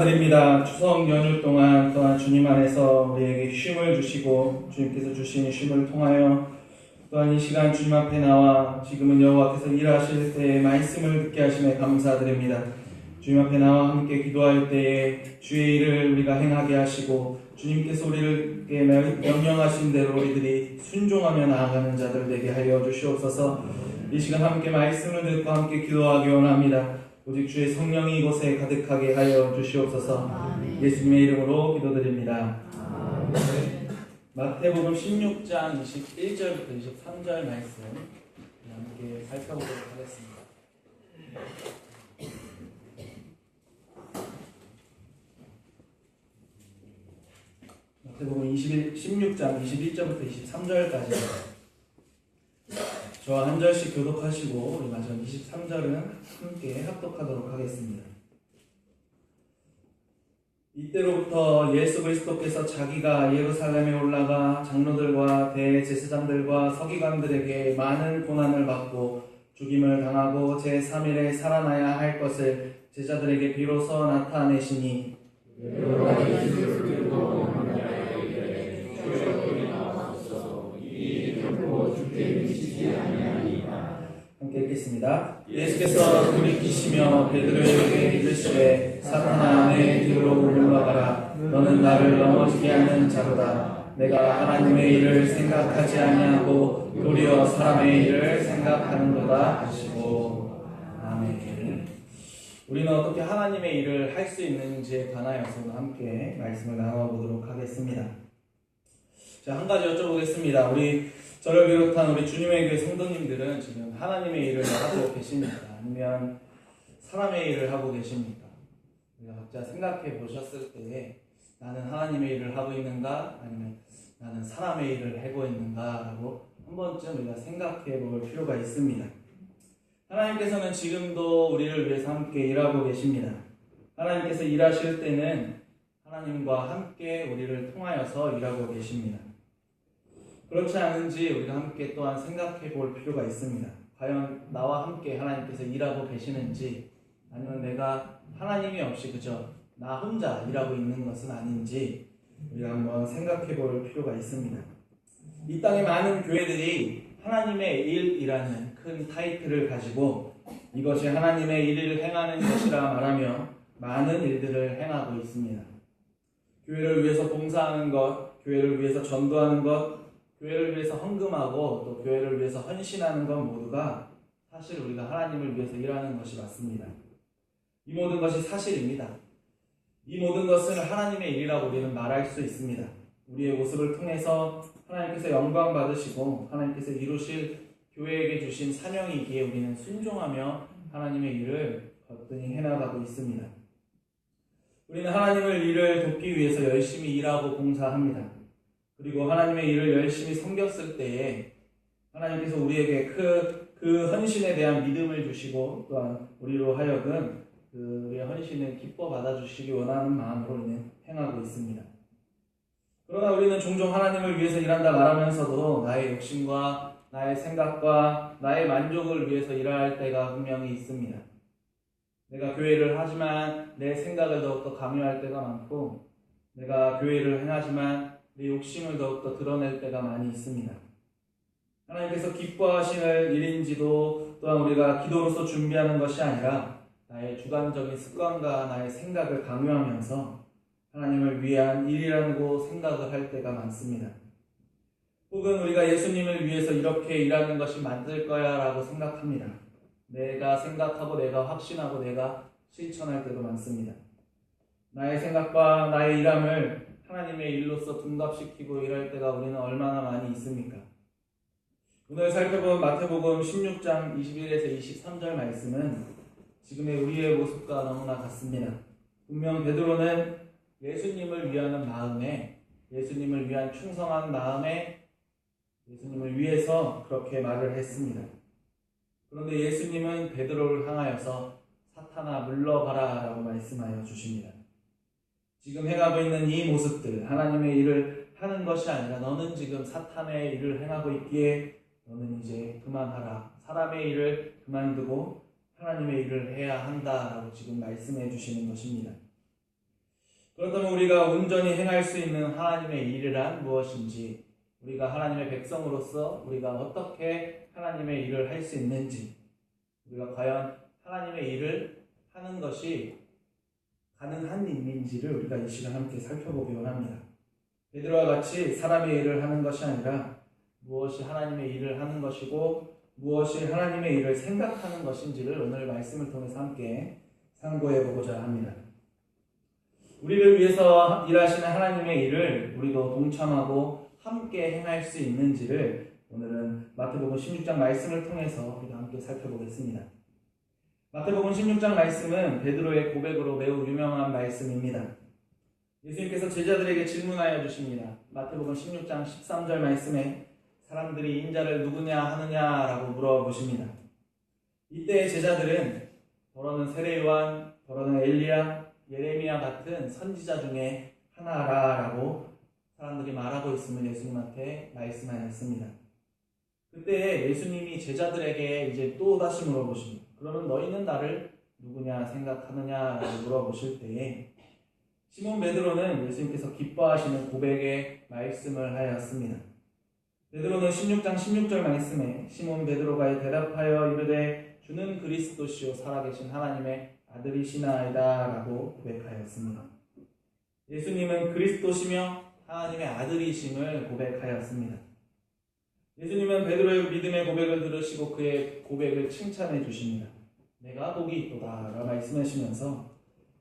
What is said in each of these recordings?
감사드립니다. 추석 연휴 동안 또한 주님 안에서 우리에게 쉼을 주시고 주님께서 주신 쉼을 통하여 또한 이 시간 주님 앞에 나와 지금은 여호와께서 일하실 때에 말씀을 듣게 하심에 감사드립니다. 주님 앞에 나와 함께 기도할 때에 주의 일을 우리가 행하게 하시고 주님께서 우리에게 명령하신 대로 우리들이 순종하며 나아가는 자들 되게 하여 주시옵소서. 이 시간 함께 말씀을 듣고 함께 기도하기 원합니다. 오직 주의 성령이 이곳에 가득하게 하여 주시옵소서. 아멘. 예수님의 이름으로 기도드립니다. 아멘. 마태복음 16장 21절부터 23절 말씀 함께 살펴보도록 하겠습니다. 마태복음 16장 21절부터 23절까지 저와 한 절씩 교독하시고 우리 마지막 23절은 함께 합독하도록 하겠습니다. 이때로부터 예수 그리스도께서 자기가 예루살렘에 올라가 장로들과 대제사장들과 서기관들에게 많은 고난을 받고 죽임을 당하고 제3일에 살아나야 할 것을 제자들에게 비로소 나타내시니 함께 읽겠습니다. 예수께서 돌이키시며 베드로에게 이르시되 사탄아 내 뒤로 물러가라. 너는 나를 넘어지게 하는 자로다. 내가 하나님의 일을 생각하지 아니하고 도리어 사람의 일을 생각하는도다 하시고. 아멘. 우리는 어떻게 하나님의 일을 할 수 있는지에 관하여서 함께 말씀을 나눠보도록 하겠습니다. 자, 한 가지 여쭤보겠습니다. 저를 비롯한 우리 주님의 교회 성도님들은 지금 하나님의 일을 하고 계십니까? 아니면 사람의 일을 하고 계십니까? 우리가 각자 생각해 보셨을 때에 나는 하나님의 일을 하고 있는가? 아니면 나는 사람의 일을 하고 있는가? 라고 한 번쯤 우리가 생각해 볼 필요가 있습니다. 하나님께서는 지금도 우리를 위해서 함께 일하고 계십니다. 하나님께서 일하실 때는 하나님과 함께 우리를 통하여서 일하고 계십니다. 그렇지 않은지 우리가 함께 또한 생각해 볼 필요가 있습니다. 과연 나와 함께 하나님께서 일하고 계시는지, 아니면 내가 하나님이 없이 그저 나 혼자 일하고 있는 것은 아닌지 우리가 한번 생각해 볼 필요가 있습니다. 이 땅의 많은 교회들이 하나님의 일이라는 큰 타이틀을 가지고 이것이 하나님의 일을 행하는 것이라 말하며 많은 일들을 행하고 있습니다. 교회를 위해서 봉사하는 것, 교회를 위해서 전도하는 것, 교회를 위해서 헌금하고 또 교회를 위해서 헌신하는 것 모두가 사실 우리가 하나님을 위해서 일하는 것이 맞습니다. 이 모든 것이 사실입니다. 이 모든 것을 하나님의 일이라고 우리는 말할 수 있습니다. 우리의 모습을 통해서 하나님께서 영광 받으시고 하나님께서 이루실 교회에게 주신 사명이기에 우리는 순종하며 하나님의 일을 거뜬히 해나가고 있습니다. 우리는 하나님의 일을 돕기 위해서 열심히 일하고 봉사합니다. 그리고 하나님의 일을 열심히 섬겼을 때에 하나님께서 우리에게 그 헌신에 대한 믿음을 주시고 또한 우리로 하여금 우리의 헌신을 기뻐 받아주시기 원하는 마음으로 우리는 행하고 있습니다. 그러나 우리는 종종 하나님을 위해서 일한다 말하면서도 나의 욕심과 나의 생각과 나의 만족을 위해서 일할 때가 분명히 있습니다. 내가 교회를 하지만 내 생각을 더욱더 강요할 때가 많고, 내가 교회를 행하지만 내 욕심을 더욱더 드러낼 때가 많이 있습니다. 하나님께서 기뻐하시는 일인지도 또한 우리가 기도로서 준비하는 것이 아니라 나의 주관적인 습관과 나의 생각을 강요하면서 하나님을 위한 일이라고 생각을 할 때가 많습니다. 혹은 우리가 예수님을 위해서 이렇게 일하는 것이 맞을 거야 라고 생각합니다. 내가 생각하고 내가 확신하고 내가 실천할 때도 많습니다. 나의 생각과 나의 일함을 하나님의 일로서 둔갑시키고 일할 때가 우리는 얼마나 많이 있습니까? 오늘 살펴본 마태복음 16장 21에서 23절 말씀은 지금의 우리의 모습과 너무나 같습니다. 분명 베드로는 예수님을 위하는 마음에, 예수님을 위한 충성한 마음에 예수님을 위해서 그렇게 말을 했습니다. 그런데 예수님은 베드로를 향하여서 사탄아 물러가라 라고 말씀하여 주십니다. 지금 행하고 있는 이 모습들, 하나님의 일을 하는 것이 아니라 너는 지금 사탄의 일을 행하고 있기에 너는 이제 그만하라. 사람의 일을 그만두고 하나님의 일을 해야 한다라고 지금 말씀해 주시는 것입니다. 그렇다면 우리가 온전히 행할 수 있는 하나님의 일이란 무엇인지, 우리가 하나님의 백성으로서 우리가 어떻게 하나님의 일을 할 수 있는지, 우리가 과연 하나님의 일을 하는 것이 가능한 일인지를 우리가 이 시간 함께 살펴보기 원합니다. 베드로와 같이 사람의 일을 하는 것이 아니라 무엇이 하나님의 일을 하는 것이고 무엇이 하나님의 일을 생각하는 것인지를 오늘 말씀을 통해서 함께 상고해 보고자 합니다. 우리를 위해서 일하시는 하나님의 일을 우리도 동참하고 함께 행할 수 있는지를 오늘은 마태복음 16장 말씀을 통해서 우리가 함께 살펴보겠습니다. 마태복음 16장 말씀은 베드로의 고백으로 매우 유명한 말씀입니다. 예수님께서 제자들에게 질문하여 주십니다. 마태복음 16장 13절 말씀에 사람들이 인자를 누구냐 하느냐라고 물어보십니다. 이때의 제자들은 더러는 세례요한, 더러는 엘리야, 예레미야 같은 선지자 중에 하나라라고 사람들이 말하고 있음을 예수님한테 말씀하였습니다. 그때 예수님이 제자들에게 이제 또 다시 물어보십니다. 그러면 너희는 나를 누구냐 생각하느냐라고 물어보실 때에 시몬 베드로는 예수님께서 기뻐하시는 고백에 말씀을 하였습니다. 베드로는 16장 16절 말씀에 시몬 베드로가 대답하여 이르되 주는 그리스도시요 살아계신 하나님의 아들이시나이다 라고 고백하였습니다. 예수님은 그리스도시며 하나님의 아들이심을 고백하였습니다. 예수님은 베드로의 믿음의 고백을 들으시고 그의 고백을 칭찬해 주십니다. 내가 복이 있도다 라고 말씀하시면서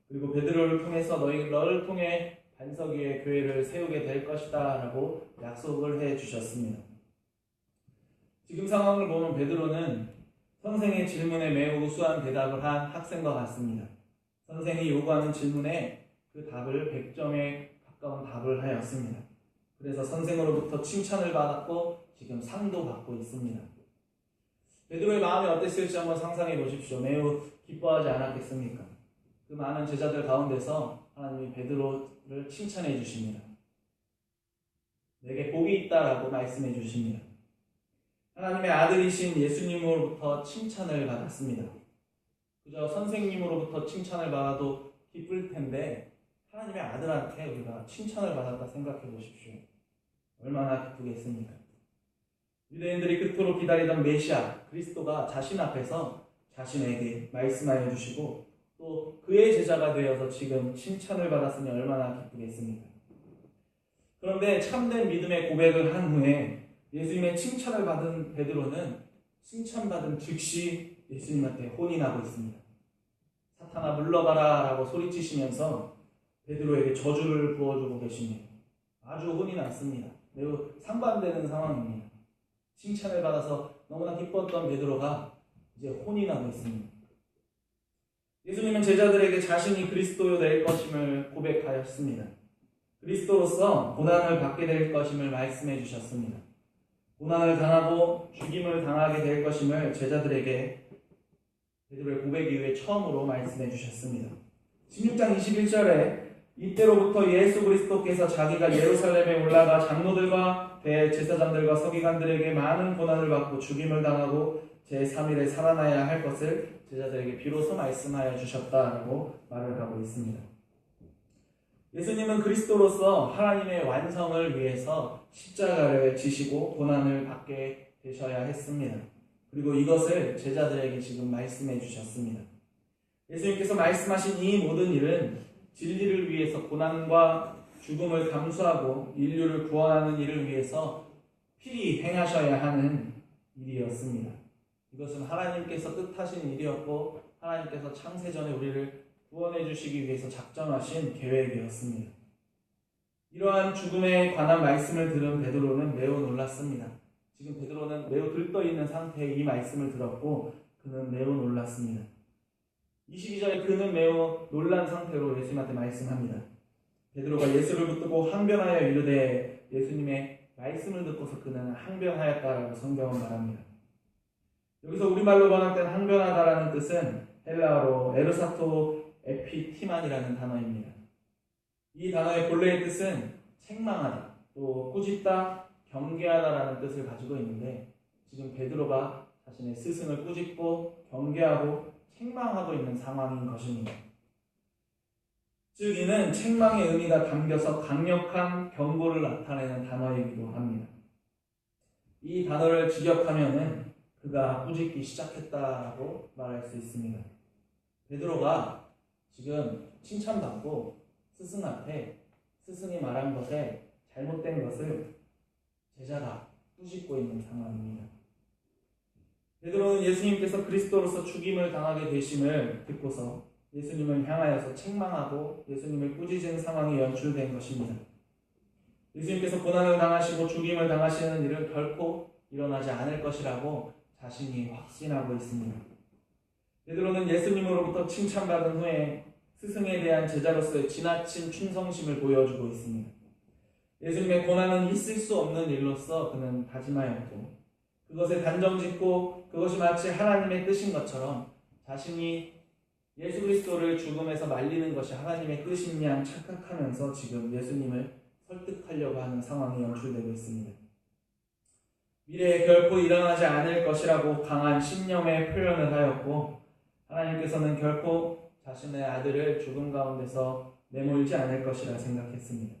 그리고 베드로를 통해서 너를 통해 반석 위에 교회를 세우게 될 것이다 라고 약속을 해 주셨습니다. 지금 상황을 보면 베드로는 선생의 질문에 매우 우수한 대답을 한 학생과 같습니다. 선생이 요구하는 질문에 그 답을 100점에 가까운 답을 하였습니다. 그래서 선생으로부터 칭찬을 받았고 지금 상도 받고 있습니다. 베드로의 마음이 어땠을지 한번 상상해 보십시오. 매우 기뻐하지 않았겠습니까? 그 많은 제자들 가운데서 하나님이 베드로를 칭찬해 주십니다. 내게 복이 있다라고 말씀해 주십니다. 하나님의 아들이신 예수님으로부터 칭찬을 받았습니다. 그저 선생님으로부터 칭찬을 받아도 기쁠 텐데 하나님의 아들한테 우리가 칭찬을 받았다 생각해 보십시오. 얼마나 기쁘겠습니까? 유대인들이 그토록 기다리던 메시아 그리스도가 자신 앞에서 자신에게 말씀하여 주시고 또 그의 제자가 되어서 지금 칭찬을 받았으니 얼마나 기쁘겠습니까? 그런데 참된 믿음의 고백을 한 후에 예수님의 칭찬을 받은 베드로는 칭찬받은 즉시 예수님한테 혼인하고 있습니다. 사탄아 물러가라 라고 소리치시면서 베드로에게 저주를 부어주고 계십니다. 아주 혼이 났습니다. 매우 상반되는 상황입니다. 칭찬을 받아서 너무나 기뻤던 베드로가 이제 혼이 나고 있습니다. 예수님은 제자들에게 자신이 그리스도요 될 것임을 고백하였습니다. 그리스도로서 고난을 받게 될 것임을 말씀해 주셨습니다. 고난을 당하고 죽임을 당하게 될 것임을 제자들에게 베드로의 고백 이후에 처음으로 말씀해 주셨습니다. 16장 21절에 이때로부터 예수 그리스도께서 자기가 예루살렘에 올라가 장로들과 대제사장들과 서기관들에게 많은 고난을 받고 죽임을 당하고 제3일에 살아나야 할 것을 제자들에게 비로소 말씀하여 주셨다라고 말을 하고 있습니다. 예수님은 그리스도로서 하나님의 완성을 위해서 십자가를 지시고 고난을 받게 되셔야 했습니다. 그리고 이것을 제자들에게 지금 말씀해 주셨습니다. 예수님께서 말씀하신 이 모든 일은 진리를 위해서 고난과 죽음을 감수하고 인류를 구원하는 일을 위해서 필히 행하셔야 하는 일이었습니다. 이것은 하나님께서 뜻하신 일이었고 하나님께서 창세전에 우리를 구원해 주시기 위해서 작정하신 계획이었습니다. 이러한 죽음에 관한 말씀을 들은 베드로는 매우 놀랐습니다. 지금 베드로는 매우 들떠있는 상태의 이 말씀을 들었고 그는 매우 놀랐습니다. 22절에 그는 매우 놀란 상태로 예수님한테 말씀합니다. 베드로가 예수를 붙들고 항변하여 이르되 예수님의 말씀을 듣고서 그는 항변하였다라고 성경은 말합니다. 여기서 우리말로 번역된 항변하다라는 뜻은 헬라어로 에르사토 에피티만이라는 단어입니다. 이 단어의 본래의 뜻은 책망하다, 또 꾸짖다, 경계하다라는 뜻을 가지고 있는데 지금 베드로가 자신의 스승을 꾸짖고 경계하고 책망하고 있는 상황인 것입니다. 즉 이는 책망의 의미가 담겨서 강력한 경고를 나타내는 단어이기도 합니다. 이 단어를 직역하면은 그가 꾸짖기 시작했다라고 말할 수 있습니다. 베드로가 지금 칭찬받고 스승 앞에 스승이 말한 것에 잘못된 것을 제자가 꾸짖고 있는 상황입니다. 베드로는 예수님께서 그리스도로서 죽임을 당하게 되심을 듣고서 예수님을 향하여서 책망하고 예수님을 꾸짖은 상황이 연출된 것입니다. 예수님께서 고난을 당하시고 죽임을 당하시는 일은 결코 일어나지 않을 것이라고 자신이 확신하고 있습니다. 베드로는 예수님으로부터 칭찬받은 후에 스승에 대한 제자로서의 지나친 충성심을 보여주고 있습니다. 예수님의 고난은 있을 수 없는 일로서 그는 다짐하였고 그것에 단정짓고 그것이 마치 하나님의 뜻인 것처럼 자신이 예수 그리스도를 죽음에서 말리는 것이 하나님의 뜻인 양 착각하면서 지금 예수님을 설득하려고 하는 상황이 연출되고 있습니다. 미래에 결코 일어나지 않을 것이라고 강한 신념의 표현을 하였고 하나님께서는 결코 자신의 아들을 죽음 가운데서 내몰지 않을 것이라 생각했습니다.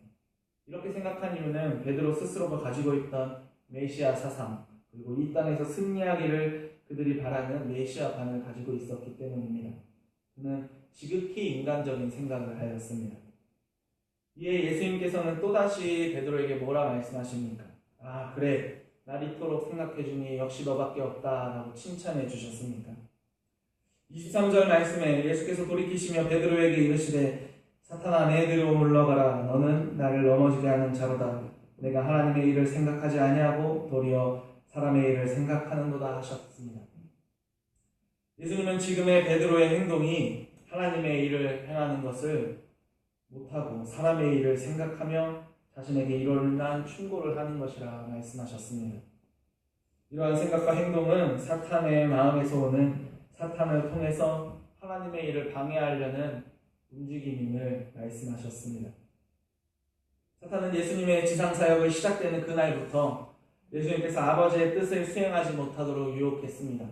이렇게 생각한 이유는 베드로 스스로가 가지고 있던 메시아 사상 그리고 이 땅에서 승리하기를 그들이 바라는 메시아관을 가지고 있었기 때문입니다. 그는 지극히 인간적인 생각을 하였습니다. 이에 예수님께서는 또다시 베드로에게 뭐라 말씀하십니까? 아 그래 날 이토록 생각해주니 역시 너밖에 없다라고 칭찬해 주셨습니까? 23절 말씀에 예수께서 돌이키시며 베드로에게 이르시되 사탄아 내 뒤로 물러가라 너는 나를 넘어지게 하는 자로다 내가 하나님의 일을 생각하지 아니하고 도리어 사람의 일을 생각하는도다 하셨습니다. 예수님은 지금의 베드로의 행동이 하나님의 일을 행하는 것을 못하고 사람의 일을 생각하며 자신에게 이러한 충고를 하는 것이라 말씀하셨습니다. 이러한 생각과 행동은 사탄의 마음에서 오는 사탄을 통해서 하나님의 일을 방해하려는 움직임임을 말씀하셨습니다. 사탄은 예수님의 지상사역을 시작되는 그날부터 예수님께서 아버지의 뜻을 수행하지 못하도록 유혹했습니다.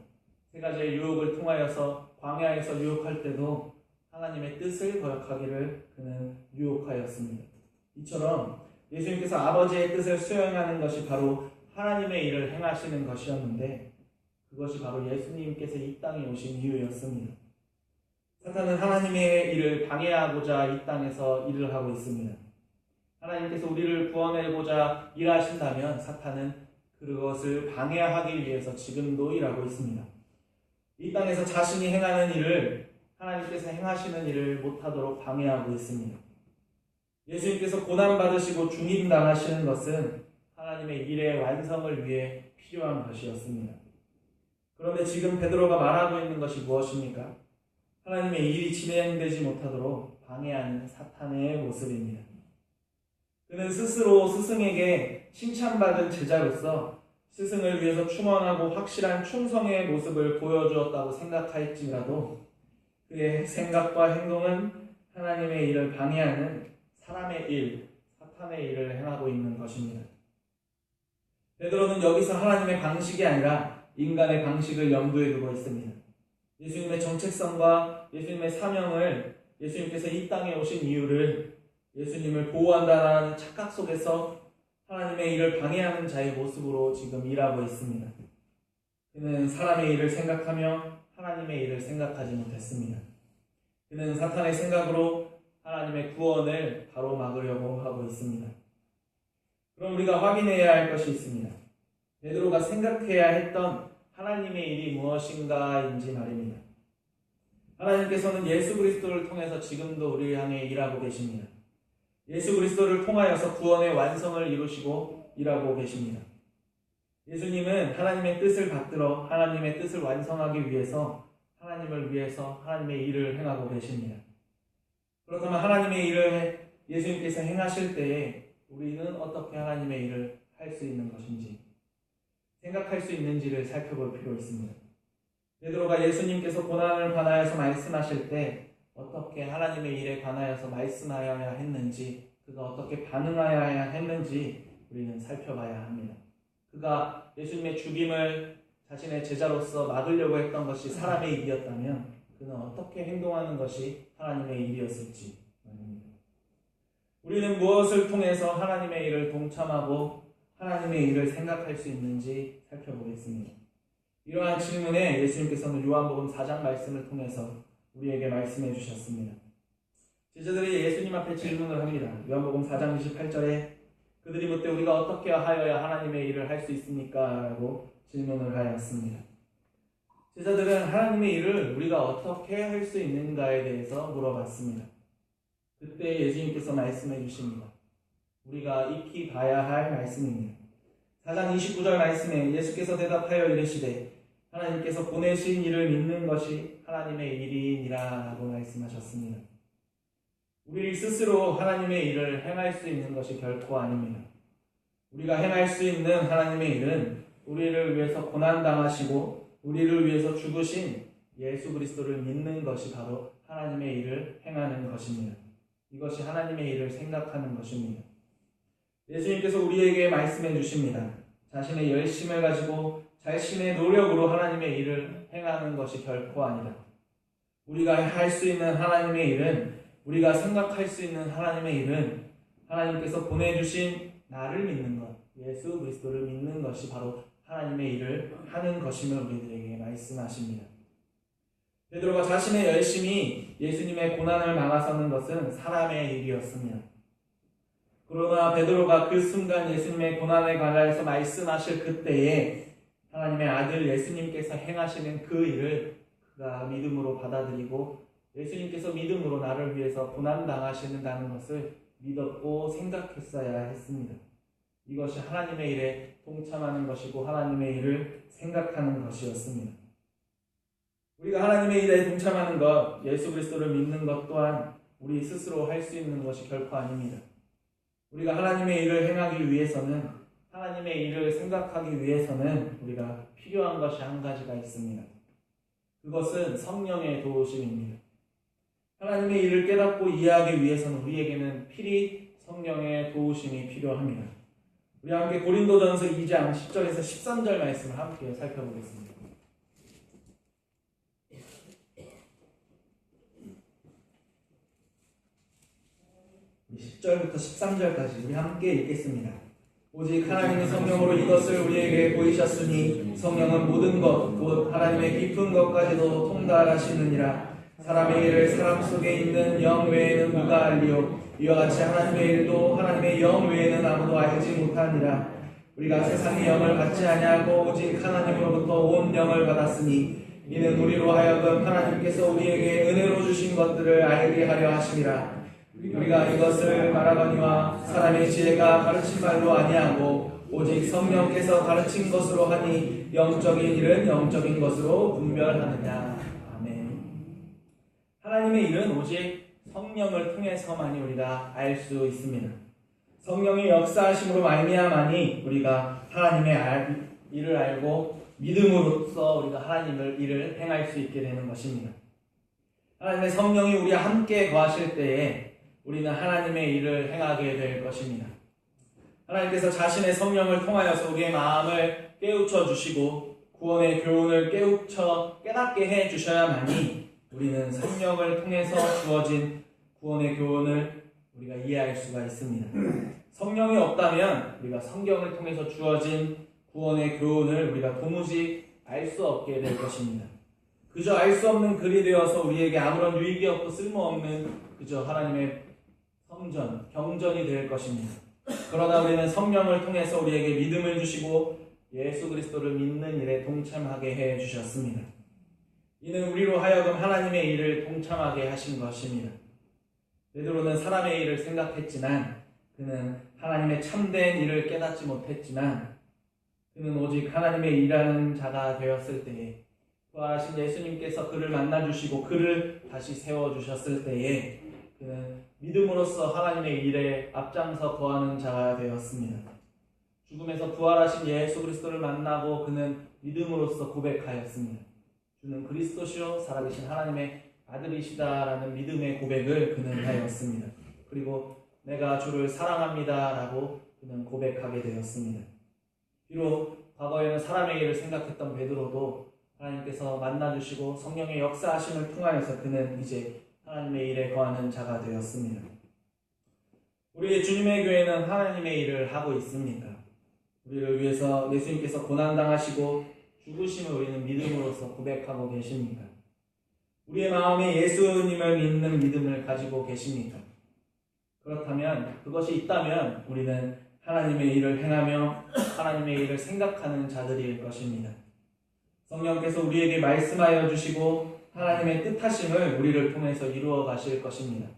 세 가지의 유혹을 통하여서 광야에서 유혹할 때도 하나님의 뜻을 거역하기를 그는 유혹하였습니다. 이처럼 예수님께서 아버지의 뜻을 수행하는 것이 바로 하나님의 일을 행하시는 것이었는데 그것이 바로 예수님께서 이 땅에 오신 이유였습니다. 사탄은 하나님의 일을 방해하고자 이 땅에서 일을 하고 있습니다. 하나님께서 우리를 구원하고자 일하신다면 사탄은 그것을 방해하기 위해서 지금도 일하고 있습니다. 이 땅에서 자신이 행하는 일을 하나님께서 행하시는 일을 못하도록 방해하고 있습니다. 예수님께서 고난받으시고 죽임당하시는 것은 하나님의 일의 완성을 위해 필요한 것이었습니다. 그런데 지금 베드로가 말하고 있는 것이 무엇입니까? 하나님의 일이 진행되지 못하도록 방해하는 사탄의 모습입니다. 그는 스스로 스승에게 칭찬받은 제자로서 스승을 위해서 충원하고 확실한 충성의 모습을 보여주었다고 생각할지라도 그의 생각과 행동은 하나님의 일을 방해하는 사람의 일, 사탄의 일을 행하고 있는 것입니다. 베드로는 여기서 하나님의 방식이 아니라 인간의 방식을 염두에 두고 있습니다. 예수님의 정체성과 예수님의 사명을 예수님께서 이 땅에 오신 이유를 예수님을 보호한다는 착각 속에서 하나님의 일을 방해하는 자의 모습으로 지금 일하고 있습니다. 그는 사람의 일을 생각하며 하나님의 일을 생각하지 못했습니다. 그는 사탄의 생각으로 하나님의 구원을 가로막으려고 하고 있습니다. 그럼 우리가 확인해야 할 것이 있습니다. 베드로가 생각해야 했던 하나님의 일이 무엇인가인지 말입니다. 하나님께서는 예수 그리스도를 통해서 지금도 우리를 향해 일하고 계십니다. 예수 그리스도를 통하여서 구원의 완성을 이루시고 일하고 계십니다. 예수님은 하나님의 뜻을 받들어 하나님의 뜻을 완성하기 위해서 하나님을 위해서 하나님의 일을 행하고 계십니다. 그렇다면 하나님의 일을 예수님께서 행하실 때에 우리는 어떻게 하나님의 일을 할 수 있는 것인지 생각할 수 있는지를 살펴볼 필요 있습니다. 베드로가 예수님께서 고난을 관하여서 말씀하실 때 어떻게 하나님의 일에 관하여서 말씀하여야 했는지 그가 어떻게 반응하여야 했는지 우리는 살펴봐야 합니다. 그가 예수님의 죽임을 자신의 제자로서 막으려고 했던 것이 사람의 일이었다면 그는 어떻게 행동하는 것이 하나님의 일이었을지 말입니다. 우리는 무엇을 통해서 하나님의 일을 동참하고 하나님의 일을 생각할 수 있는지 살펴보겠습니다. 이러한 질문에 예수님께서는 요한복음 4장 말씀을 통해서 우리에게 말씀해 주셨습니다. 제자들이 예수님 앞에 질문을 합니다. 요한복음 4장 28절에 그들이 묻되 우리가 어떻게 하여야 하나님의 일을 할 수 있습니까? 라고 질문을 하였습니다. 제자들은 하나님의 일을 우리가 어떻게 할 수 있는가에 대해서 물어봤습니다. 그때 예수님께서 말씀해 주십니다. 우리가 익히 봐야 할 말씀입니다. 4장 29절 말씀에 예수께서 대답하여 이르시되 하나님께서 보내신 일을 믿는 것이 하나님의 일이니라 라고 말씀하셨습니다. 우리 스스로 하나님의 일을 행할 수 있는 것이 결코 아닙니다. 우리가 행할 수 있는 하나님의 일은 우리를 위해서 고난당하시고 우리를 위해서 죽으신 예수 그리스도를 믿는 것이 바로 하나님의 일을 행하는 것입니다. 이것이 하나님의 일을 생각하는 것입니다. 예수님께서 우리에게 말씀해 주십니다. 자신의 열심을 가지고 자신의 노력으로 하나님의 일을 행하는 것이 결코 아니다. 우리가 할 수 있는 하나님의 일은, 우리가 생각할 수 있는 하나님의 일은 하나님께서 보내주신 나를 믿는 것, 예수 그리스도를 믿는 것이 바로 하나님의 일을 하는 것임을 우리들에게 말씀하십니다. 베드로가 자신의 열심히 예수님의 고난을 막아서는 것은 사람의 일이었습니다. 그러나 베드로가 그 순간 예수님의 고난에 관하여서 말씀하실 그때에 하나님의 아들 예수님께서 행하시는 그 일을 그가 믿음으로 받아들이고 예수님께서 믿음으로 나를 위해서 고난당하시는다는 것을 믿었고 생각했어야 했습니다. 이것이 하나님의 일에 동참하는 것이고 하나님의 일을 생각하는 것이었습니다. 우리가 하나님의 일에 동참하는 것, 예수 그리스도를 믿는 것 또한 우리 스스로 할 수 있는 것이 결코 아닙니다. 우리가 하나님의 일을 행하기 위해서는, 하나님의 일을 생각하기 위해서는 우리가 필요한 것이 한 가지가 있습니다. 그것은 성령의 도우심입니다. 하나님의 일을 깨닫고 이해하기 위해서는 우리에게는 필히 성령의 도우심이 필요합니다. 우리 함께 고린도전서 2장 10절에서 13절 말씀을 함께 살펴보겠습니다. 10절부터 13절까지 우리 함께 읽겠습니다. 오직 하나님의 성령으로 이것을 우리에게 보이셨으니 성령은 모든 것 곧 하나님의 깊은 것까지도 통달하시느니라. 사람의 일을 사람 속에 있는 영 외에는 누가 알리요? 이와 같이 하나님의 일도 하나님의 영 외에는 아무도 알지 못하니라. 우리가 세상의 영을 받지 아니하고 오직 하나님으로부터 온 영을 받았으니 이는 우리로 하여금 하나님께서 우리에게 은혜로 주신 것들을 알게 하려 하심이라. 우리가 이것을 말하거니와 사람의 지혜가 가르친 말로 아니하고 오직 성령께서 가르친 것으로 하니 영적인 일은 영적인 것으로 분별하느냐. 아멘. 하나님의 일은 오직 성령을 통해서만이 우리가 알 수 있습니다. 성령의 역사하심으로 말미암아니 우리가 하나님의 일을 알고 믿음으로써 우리가 하나님의 일을 행할 수 있게 되는 것입니다. 하나님의 성령이 우리와 함께 거하실 때에 우리는 하나님의 일을 행하게 될 것입니다. 하나님께서 자신의 성령을 통하여서 우리의 마음을 깨우쳐 주시고 구원의 교훈을 깨닫게 해 주셔야만이 우리는 성령을 통해서 주어진 구원의 교훈을 우리가 이해할 수가 있습니다. 성령이 없다면 우리가 성경을 통해서 주어진 구원의 교훈을 우리가 도무지 알 수 없게 될 것입니다. 그저 알 수 없는 글이 되어서 우리에게 아무런 유익이 없고 쓸모없는 그저 하나님의 성전, 경전이 될 것입니다. 그러나 우리는 성령을 통해서 우리에게 믿음을 주시고 예수 그리스도를 믿는 일에 동참하게 해 주셨습니다. 이는 우리로 하여금 하나님의 일을 동참하게 하신 것입니다. 베드로는 사람의 일을 생각했지만 그는 하나님의 참된 일을 깨닫지 못했지만 그는 오직 하나님의 일하는 자가 되었을 때에 부활하신 예수님께서 그를 만나주시고 그를 다시 세워주셨을 때에 그는 믿음으로써 하나님의 일에 앞장서 거하는 자가 되었습니다. 죽음에서 부활하신 예수 그리스도를 만나고 그는 믿음으로써 고백하였습니다. 주는 그리스도시요 살아계신 하나님의 아들이시다라는 믿음의 고백을 그는 하였습니다. 그리고 내가 주를 사랑합니다 라고 그는 고백하게 되었습니다. 비록 과거에는 사람의 일을 생각했던 베드로도 하나님께서 만나주시고 성령의 역사하심을 통하여서 그는 이제 하나님의 일에 거하는 자가 되었습니다. 우리 주님의 교회는 하나님의 일을 하고 있습니까? 우리를 위해서 예수님께서 고난당하시고 죽으심을 우리는 믿음으로써 고백하고 계십니까? 우리의 마음에 예수님을 믿는 믿음을 가지고 계십니까? 그렇다면, 그것이 있다면 우리는 하나님의 일을 행하며 하나님의 일을 생각하는 자들일 것입니다. 성령께서 우리에게 말씀하여 주시고 하나님의 뜻하심을 우리를 통해서 이루어 가실 것입니다.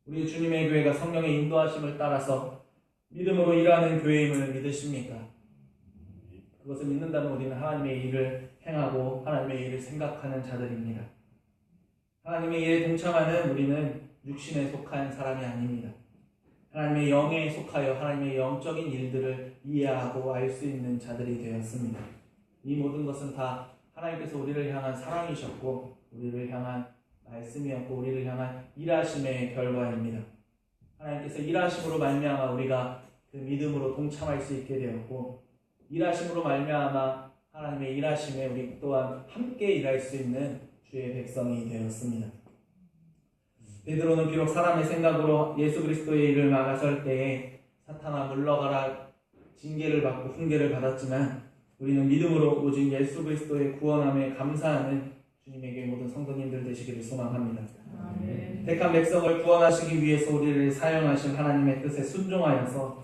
우리 주님의 교회가 성령의 인도하심을 따라서 믿음으로 일하는 교회임을 믿으십니까? 그것을 믿는다면 우리는 하나님의 일을 행하고 하나님의 일을 생각하는 자들입니다. 하나님의 일에 동참하는 우리는 육신에 속한 사람이 아닙니다. 하나님의 영에 속하여 하나님의 영적인 일들을 이해하고 알 수 있는 자들이 되었습니다. 이 모든 것은 다 하나님께서 우리를 향한 사랑이셨고 우리를 향한 말씀이었고 우리를 향한 일하심의 결과입니다. 하나님께서 일하심으로 말미암아 우리가 그 믿음으로 동참할 수 있게 되었고 일하심으로 말미암아 하나님의 일하심에 우리 또한 함께 일할 수 있는 주의 백성이 되었습니다. 베드로는 비록 사람의 생각으로 예수 그리스도의 일을 막아설 때에 사탄아 물러가라 징계를 받고 훈계를 받았지만 우리는 믿음으로 오직 예수 그리스도의 구원함에 감사하는 주님에게 모든 성도님들 되시기를 소망합니다. 아멘. 택한 백성을 구원하시기 위해서 우리를 사용하신 하나님의 뜻에 순종하여서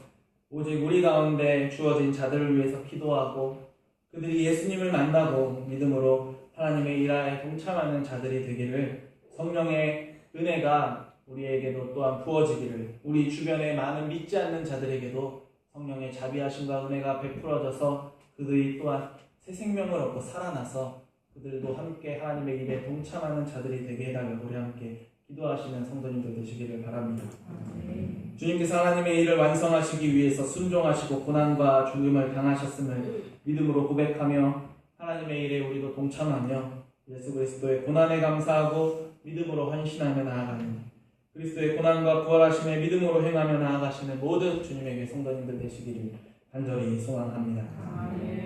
오직 우리 가운데 주어진 자들을 위해서 기도하고 그들이 예수님을 만나고 믿음으로 하나님의 일하에 동참하는 자들이 되기를 성령의 은혜가 우리에게도 또한 부어지기를 우리 주변에 많은 믿지 않는 자들에게도 성령의 자비하심과 은혜가 베풀어져서 그들이 또한 새 생명을 얻고 살아나서 그들도 함께 하나님의 일에 동참하는 자들이 되게 해달라고 우리 함께 기도하시는 성도님들 되시기를 바랍니다. 주님께서 하나님의 일을 완성하시기 위해서 순종하시고 고난과 죽음을 당하셨음을 믿음으로 고백하며 하나님의 일에 우리도 동참하며 예수 그리스도의 고난에 감사하고 믿음으로 헌신하며 나아가는 그리스도의 고난과 부활하심에 믿음으로 행하며 나아가시는 모든 주님에게 성도님들 되시기를 간절히 소망합니다. 아멘.